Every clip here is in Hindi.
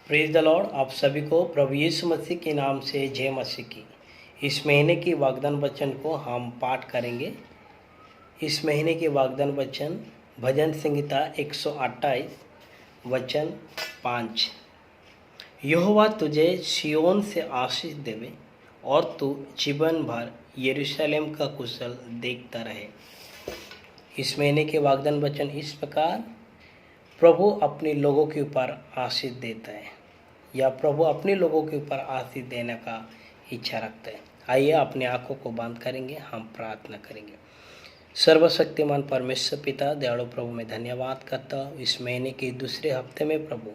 Praise the Lord. आप सभी को प्रभु यीशु मसीह के नाम से जय मसीह की। इस महीने की वाग्दान वचन को हम पाठ करेंगे। इस महीने के वाग्दान वचन भजन संहिता 128 वचन 5। यहोवा तुझे सिय्योन से आशीष देवे और तू जीवन भर यरूशलेम का कुशल देखता रहे। इस महीने के वाग्दान वचन इस प्रकार, प्रभु अपने लोगों के ऊपर आशीष देता है या प्रभु अपने लोगों के ऊपर आशीष देने का इच्छा रखता है। आइए अपने आंखों को बंद करेंगे, हम प्रार्थना करेंगे। सर्वशक्तिमान परमेश्वर पिता, दयालु प्रभु, मैं धन्यवाद करता हूँ इस महीने के दूसरे हफ्ते में प्रभु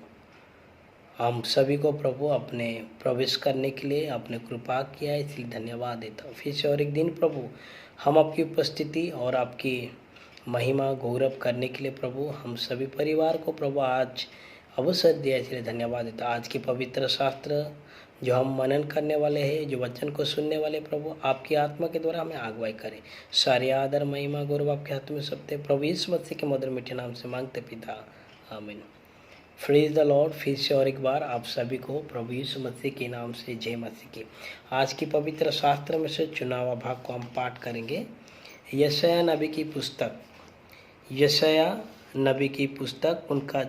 हम सभी को प्रभु अपने प्रवेश करने के लिए अपने कृपा किया है, इसलिए धन्यवाद देता हूँ। फिर से और एक दिन प्रभु हम आपकी उपस्थिति और आपकी महिमा गौरव करने के लिए प्रभु हम सभी परिवार को प्रभु आज अवसर दिया, इसलिए धन्यवाद देता। आज के पवित्र शास्त्र जो हम मनन करने वाले हैं, जो वचन को सुनने वाले प्रभु आपकी आत्मा के द्वारा हमें अगुवाई करें। सारे आदर महिमा गौरव आपके हाथ में सबते प्रभु यीशु मसीह के मधुर मीठे नाम से मांगते पिता, आमीन। Praise the Lord. फिर से और एक बार आप सभी को प्रभु यीशु मसीह के नाम से जय मसीह की। आज की पवित्र शास्त्र में से चुना हुआ भाग को हम पाठ करेंगे। यशायाह नबी की पुस्तक, यशायाह नबी की पुस्तक उनका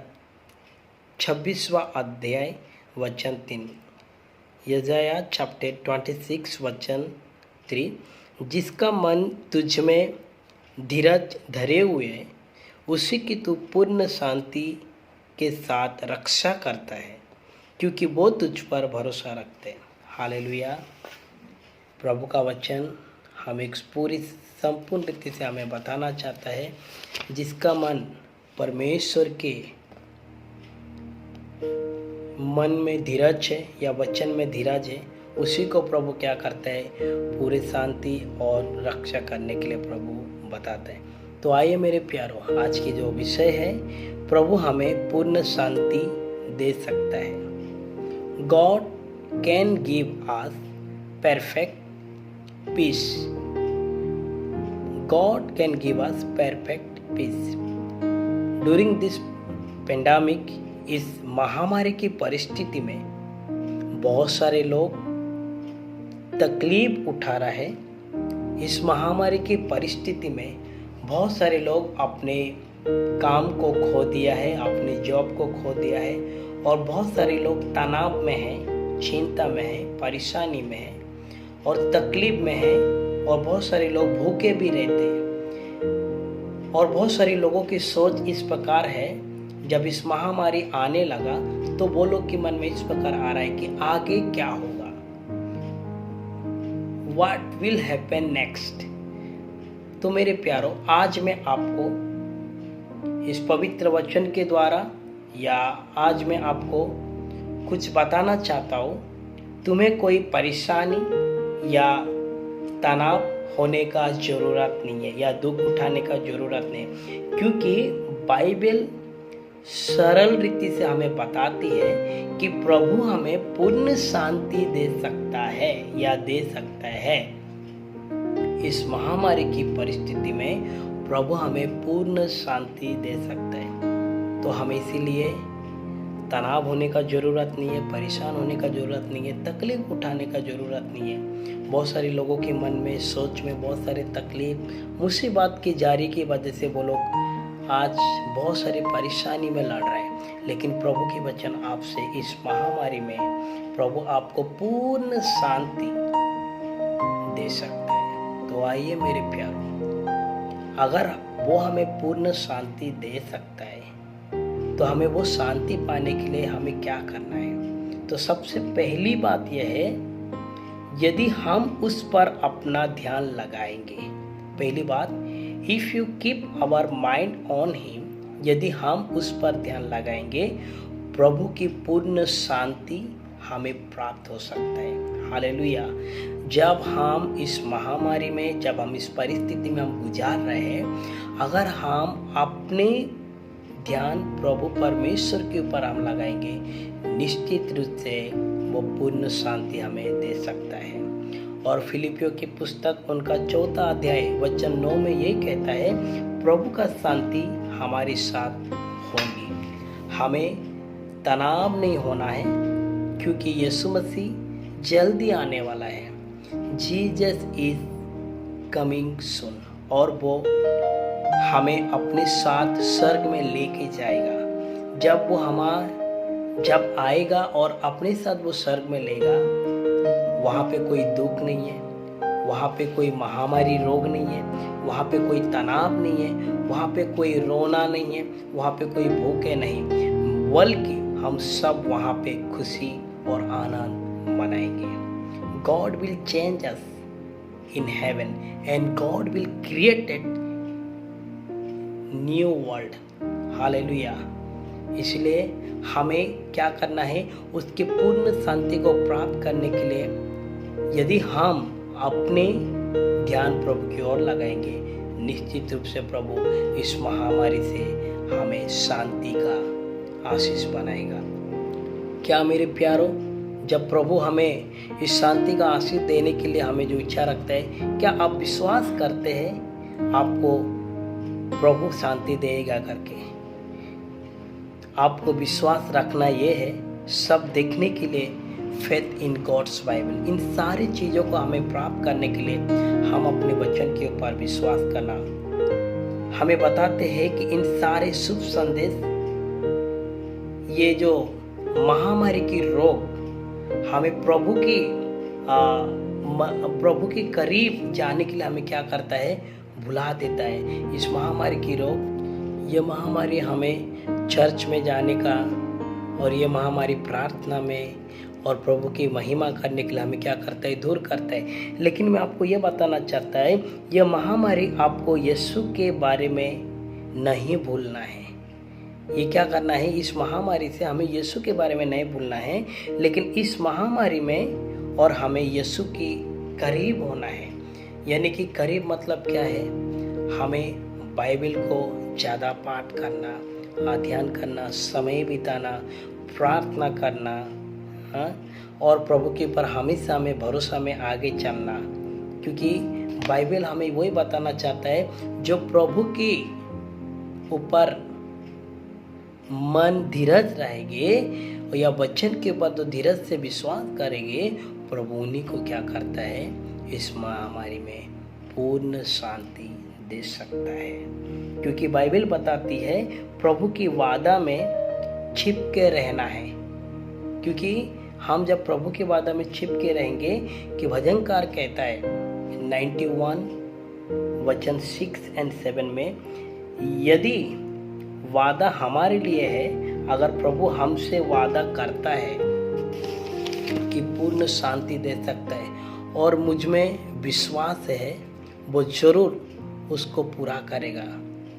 26वां अध्याय वचन 3। यशायाह चैप्टर 26 वचन 3। जिसका मन तुझ में धीरज धरे हुए है, उसी की तू पूर्ण शांति के साथ रक्षा करता है, क्योंकि वो तुझ पर भरोसा रखते हैं। हालेलुया। प्रभु का वचन हमें पूरी संपूर्ण रीति से हमें बताना चाहता है, जिसका मन परमेश्वर के मन में धीरज है या वचन में धीरज है, उसी को प्रभु क्या करता है, पूरे शांति और रक्षा करने के लिए प्रभु बताता है। तो आइए मेरे प्यारों, आज की जो विषय है, प्रभु हमें पूर्ण शांति दे सकता है। God can give us perfect peace. God can give us perfect peace. During this pandemic, इस महामारी की परिस्थिति में बहुत सारे लोग तकलीफ उठा रहे हैं। इस महामारी की परिस्थिति में बहुत सारे लोग अपने काम को खो दिया है, अपने जॉब को खो दिया है, और बहुत सारे लोग तनाव में हैं, चिंता में हैं, परेशानी में हैं और तकलीफ में हैं, और बहुत सारे लोग भूखे भी रहते हैं। और बहुत सारे लोगों की सोच इस प्रकार है, जब इस महामारी आने लगा तो वो लोग के मन में इस प्रकार आ रहा है कि आगे क्या होगा, What will happen next। तो मेरे प्यारों, आज मैं आपको इस पवित्र वचन के द्वारा या आज मैं आपको कुछ बताना चाहता हूँ। तुम्हें कोई परेशानी या तनाव होने का ज़रूरत नहीं है या दुख उठाने का ज़रूरत नहीं है, क्योंकि बाइबल सरल रीति से हमें बताती है कि प्रभु हमें पूर्ण शांति दे सकता है या दे सकता है। इस महामारी की परिस्थिति में प्रभु हमें पूर्ण शांति दे सकता है। तो हमें इसीलिए तनाव होने का ज़रूरत नहीं है, परेशान होने का ज़रूरत नहीं है, तकलीफ उठाने का ज़रूरत नहीं है। बहुत सारे लोगों के मन में, सोच में बहुत सारे तकलीफ, मुसीबत की जारी की वजह से वो लोग आज बहुत सारी परेशानी में लड़ रहे हैं। लेकिन प्रभु की वचन आपसे इस महामारी में प्रभु आपको पूर्ण शांति दे सकता है। तो आइए मेरे प्यारों, अगर वो हमें पूर्ण शांति दे सकता है तो हमें वो शांति पाने के लिए हमें क्या करना है। तो सबसे पहली बात यह है, यदि हम उस पर अपना ध्यान लगाएंगे। पहली बात, if you keep our mind on him, यदि हम उस पर ध्यान लगाएंगे, प्रभु की पूर्ण शांति हमें प्राप्त हो सकता है। हालेलुया। जब हम इस महामारी में, जब हम इस परिस्थिति में हम गुजार रहे हैं, अगर हम अपने ध्यान प्रभु परमेश्वर के ऊपर हम लगाएंगे, निश्चित रूप से वो पूर्ण शांति हमें दे सकता है। और फिलिपियों की पुस्तक उनका 4 अध्याय वचन 9 में ये कहता है, प्रभु का शांति हमारे साथ होगी। हमें तनाव नहीं होना है, क्योंकि यीशु मसीह जल्दी आने वाला है। जीसस इज कमिंग सून, और वो हमें अपने साथ स्वर्ग में लेके जाएगा। जब आएगा और अपने साथ वो स्वर्ग में लेगा, वहाँ पे कोई दुख नहीं है, वहाँ पे कोई महामारी रोग नहीं है, वहाँ पे कोई तनाव नहीं है, वहाँ पे कोई रोना नहीं है, वहाँ पे कोई भूखे नहीं, बल्कि हम सब वहाँ पे खुशी और आनंद मनाएंगे। God will change us in heaven and God will create a new world. Hallelujah. इसलिए हमें क्या करना है, उसकी पूर्ण शांति को प्राप्त करने के लिए यदि हम अपने ध्यान प्रभु की ओर लगाएंगे, निश्चित रूप से प्रभु इस महामारी से हमें शांति का आशीष बनाएगा। क्या मेरे प्यारों, जब प्रभु हमें इस शांति का आशीष देने के लिए हमें जो इच्छा रखता है, क्या आप विश्वास करते हैं आपको प्रभु शांति देगा करके? आपको विश्वास रखना ये है, सब देखने के लिए फेथ इन गॉड्स बाइबल। इन सारी चीज़ों को हमें प्राप्त करने के लिए हम अपने वचन के ऊपर विश्वास करना। हमें बताते हैं कि इन सारे शुभ संदेश, ये जो महामारी की रोग हमें प्रभु के करीब जाने के लिए हमें क्या करता है, भुला देता है। इस महामारी की रोग, ये महामारी हमें चर्च में जाने का और ये महामारी प्रार्थना में और प्रभु की महिमा करने के लिए हमें क्या करता है, दूर करता है। लेकिन मैं आपको ये बताना चाहता है, ये महामारी आपको यीशु के बारे में नहीं भूलना है। ये क्या करना है, इस महामारी से हमें यीशु के बारे में नहीं भूलना है, लेकिन इस महामारी में और हमें यीशु के करीब होना है। यानी कि करीब मतलब क्या है, हमें बाइबल को ज़्यादा पाठ करना, अध्ययन करना, समय बिताना, प्रार्थना करना, और प्रभु के ऊपर हमेशा में भरोसा में आगे चलना। क्योंकि बाइबल हमें वही बताना चाहता है, जो प्रभु के ऊपर मन धीरज रहेंगे या वचन के ऊपर तो धीरज से विश्वास करेंगे, प्रभु उन्हीं को क्या करता है, इस महामारी में पूर्ण शांति दे सकता है। क्योंकि बाइबल बताती है प्रभु की वादा में छिप के रहना है। क्योंकि हम जब प्रभु के वादा में छिप के रहेंगे, कि भजनकार कहता है 91 वचन 6 और 7 में, यदि वादा हमारे लिए है, अगर प्रभु हमसे वादा करता है कि पूर्ण शांति दे सकता है और मुझ में विश्वास है, वो जरूर उसको पूरा करेगा।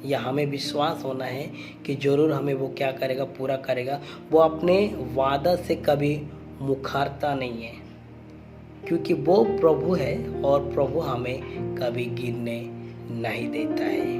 या हमें विश्वास होना है कि जरूर हमें वो क्या करेगा, पूरा करेगा। वो अपने वादा से कभी मुखारता नहीं है, क्योंकि वो प्रभु है और प्रभु हमें कभी गिरने नहीं देता है।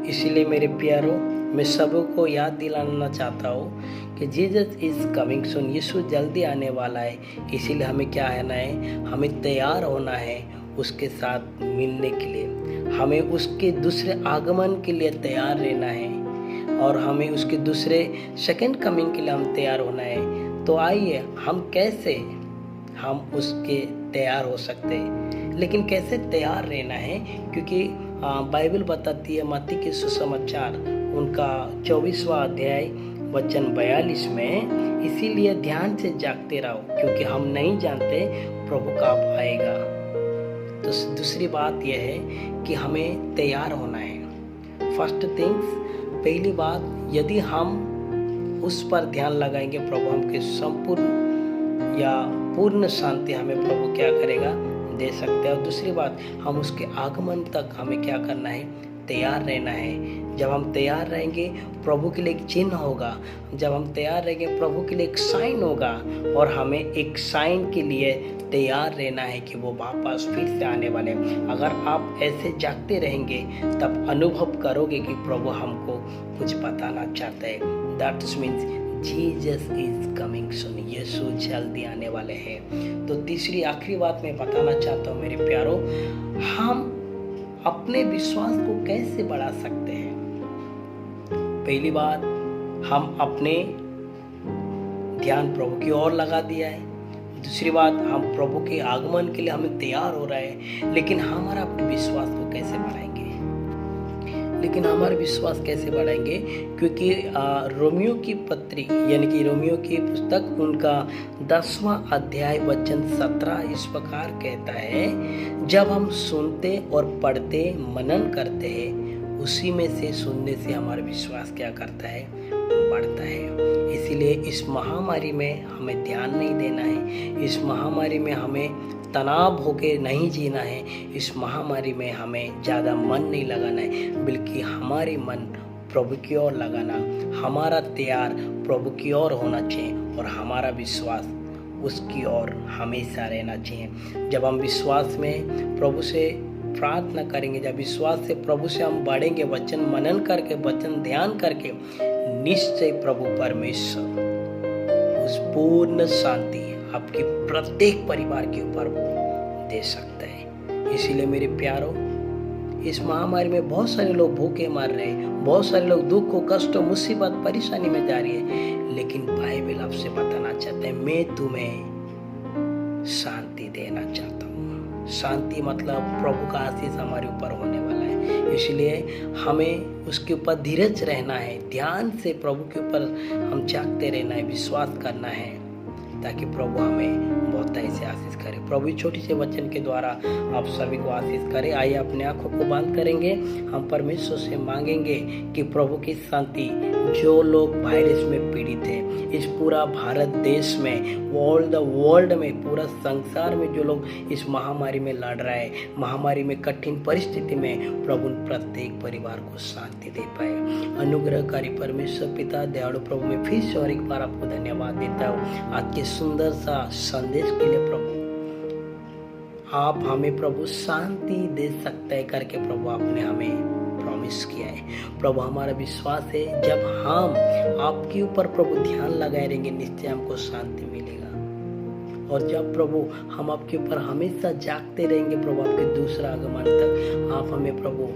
इसलिए मेरे प्यारों, मैं सबको याद दिलाना चाहता हूँ कि Jesus is coming soon, Yeshu जल्दी आने वाला है। इसीलिए हमें क्या रहना है, हमें तैयार होना है उसके साथ मिलने के लिए। हमें उसके दूसरे आगमन के लिए तैयार रहना है और हमें उसके दूसरे सेकंड कमिंग के लिए हम तैयार होना है। तो आइए हम उसके तैयार हो सकते हैं। लेकिन कैसे तैयार रहना है, क्योंकि बाइबल बताती है मत्ती के सुसमाचार उनका 24वां अध्याय वचन 42 में, इसीलिए ध्यान से जागते रहो, क्योंकि हम नहीं जानते प्रभु कब आएगा। तो दूसरी बात यह है कि हमें तैयार होना है। फर्स्ट थिंग्स, पहली बात, यदि हम उस पर ध्यान लगाएंगे, प्रभु हमके संपूर्ण या पूर्ण शांति हमें प्रभु क्या करेगा, दे सकते हैं। और दूसरी बात, हम उसके आगमन तक हमें क्या करना है, तैयार रहना है। जब हम तैयार रहेंगे, प्रभु के लिए एक चिन्ह होगा। जब हम तैयार रहेंगे, प्रभु के लिए एक साइन होगा, और हमें एक साइन के लिए तैयार रहना है कि वो वापस फिर से आने वाले। अगर आप ऐसे जागते रहेंगे, तब अनुभव करोगे कि प्रभु हमको कुछ बताना चाहता है। That means Jesus is coming soon, Yeshu जल्दी आने वाले हैं। तो तीसरी आखिरी बात मैं बताना चाहता हूँ मेरे प्यारों, हम अपने विश्वास को कैसे बढ़ा सकते हैं। पहली बात, हम अपने ध्यान प्रभु की ओर लगा दिया है। दूसरी बात, हम प्रभु के आगमन के लिए हमें तैयार हो रहे हैं, लेकिन हमारा विश्वास को कैसे बढ़ाएंगे? लेकिन हमारा विश्वास कैसे बढ़ाएंगे? क्योंकि रोमियो की पत्री यानी कि रोमियो की पुस्तक उनका 10वां अध्याय वचन 17 इस प्रकार कहता है, जब हम सुनते और पढ़ते मनन करते हैं, उसी में से सुनने से हमारा विश्वास क्या करता है? बढ़ता है। इसीलिए इस महामारी में हमें ध्यान नहीं देना है, इस महामारी में हमें तनाव होके नहीं जीना है, इस महामारी में हमें ज़्यादा मन नहीं लगाना है, बल्कि हमारी मन प्रभु की ओर लगाना, हमारा तैयार प्रभु की ओर होना चाहिए और हमारा विश्वास उसकी ओर हमेशा रहना चाहिए। जब हम विश्वास में प्रभु से प्रार्थना करेंगे, जब विश्वास से प्रभु से हम बढ़ेंगे, वचन मनन करके, वचन ध्यान करके, निश्चय प्रभु परमेश्वर उस पूर्ण शांति आपके प्रत्येक परिवार के ऊपर वो दे सकता है। इसीलिए मेरे प्यारों, इस महामारी में बहुत सारे लोग भूखे मर रहे हैं, बहुत सारे लोग दुख, कष्ट, मुसीबत, परेशानी में जा रही है, लेकिन बाइबल आपसे बताना चाहते हैं, मैं तुम्हें शांति देना चाहता हूँ। शांति मतलब प्रभु का आशीष हमारे ऊपर होने वाला है। इसलिए हमें उसके ऊपर धीरज रहना है, ध्यान से प्रभु के ऊपर हम जागते रहना है, विश्वास करना है, ताकि प्रभु हमें बहुत ऐसे आशीष करे। प्रभु छोटी से वचन के द्वारा आप सभी को आशीष करे। आइए अपने आंखों को बंद करेंगे, हम परमेश्वर से मांगेंगे कि प्रभु की शांति, जो लोग वायरस में पीड़ित है, इस पूरा भारत देश में, ऑल द वर्ल्ड में, पूरा संसार में जो लोग इस महामारी में लड़ रहे हैं, महामारी में कठिन परिस्थिति में, प्रभु प्रत्येक परिवार को शांति दे पाए। अनुग्रहकारी परमेश्वर पिता दयालु प्रभु, में फिर से और एक बार आपको धन्यवाद देता हूँ आज के सुंदर सा संदेश के लिए। प्रभु आप हमें प्रभु शांति दे सकते हैं करके प्रभु आपने हमें प्रॉमिस किया है। प्रभु हमारा विश्वास है, जब हम आपके ऊपर प्रभु ध्यान लगाए रहेंगे, निश्चय हमको शांति मिलेगा। और जब प्रभु हम आपके ऊपर हमेशा जागते रहेंगे प्रभु, आपके दूसरा आगमन तक आप हमें प्रभु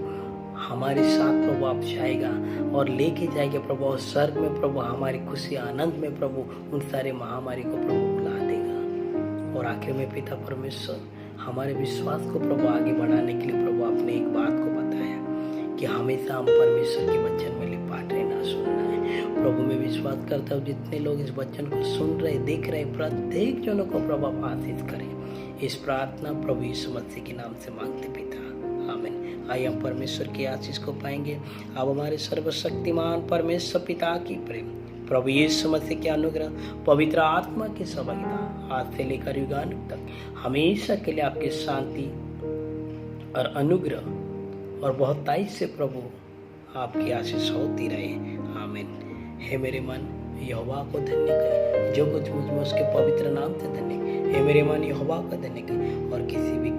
हमारे साथ प्रभु आप जाएगा और लेके जाएगा प्रभु, और स्वर्ग में प्रभु हमारी खुशी आनंद में प्रभु उन सारे महामारी को प्रभु बुला देगा। और आखिर में पिता परमेश्वर, हमारे विश्वास को प्रभु आगे बढ़ाने के लिए प्रभु आपने एक बात को बताया कि हमेशा हम परमेश्वर के वचन में लिपाट रहना, सुनना है। प्रभु मैं विश्वास करता हूँ, जितने लोग इस वचन को सुन रहे, देख रहे, प्रत्येक जनों को प्रभु आप आशीष करें। इस प्रार्थना प्रभु यीशु मसीह के नाम से मांगते पिता, आमीन। आइए हम परमेश्वर की आशीष को पाएंगे। अब हमारे सर्वशक्तिमान परमेश्वर पिता की प्रेम, प्रभु यीशु मसीह के अनुग्रह, पवित्र आत्मा की सहभागिता आज से लेकर युगानुग तक हमेशा के लिए आपकी शांति और अनुग्रह और बहुतायत से प्रभु आपकी आशीष होती रहे, आमीन। हे मेरे मन यहोवा को धन्य करे, जो कुछ मुझ में उसके पवित्र नाम से धन्य। हे मेरे मन यहोवा को धन्य करे और किसी भी